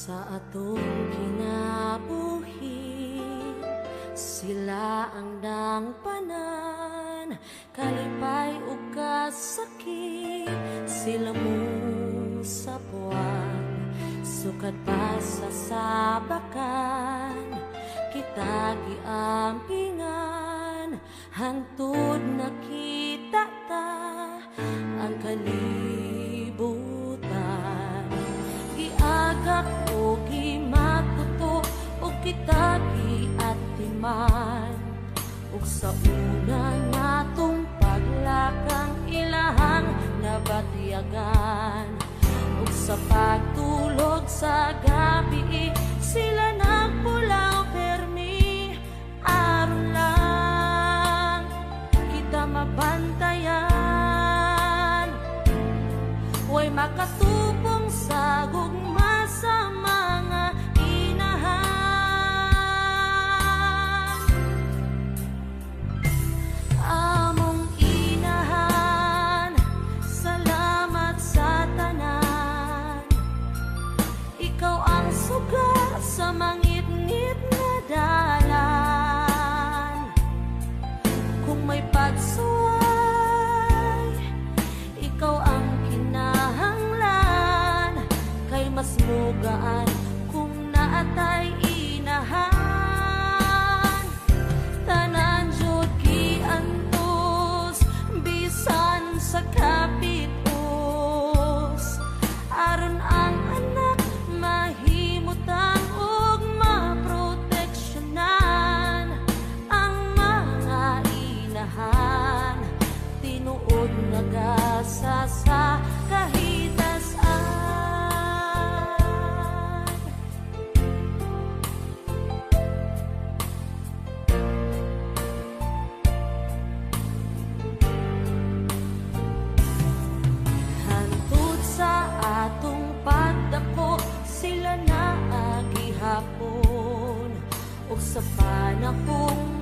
Sa atong kinabuhi, sila ang nangpanan, kalipay ug kasakit, sila mo sa buwan, sukad pa sa sabakan, kita giampingan, hangtod nakita ta ang kalibutan. Giagak o gimakuto o kita giatiman, ug sa una natong paglakang ilahang nabatyagan, ug sa pagtulog sa gabi sila nagpulaw permi, aron lang kita mabantayan. Way makatupong sa gugma sa mga inahan. Among inahan, salamat sa tanan. Ikaw ang suga sa mangit-ngit nga dalan. Kung may pagsuway, ikaw ang kinahanglan, kay mas mugaan kung naatay inahan. Tanan jud giantos bisan sa kapitos, aron ang anak mahimutang ug maproteksyonan. Ang mga inahan tinuod nagasa sa kahitasan. Hantod sa atong pagdako, sila na agihapon, ug sa panahong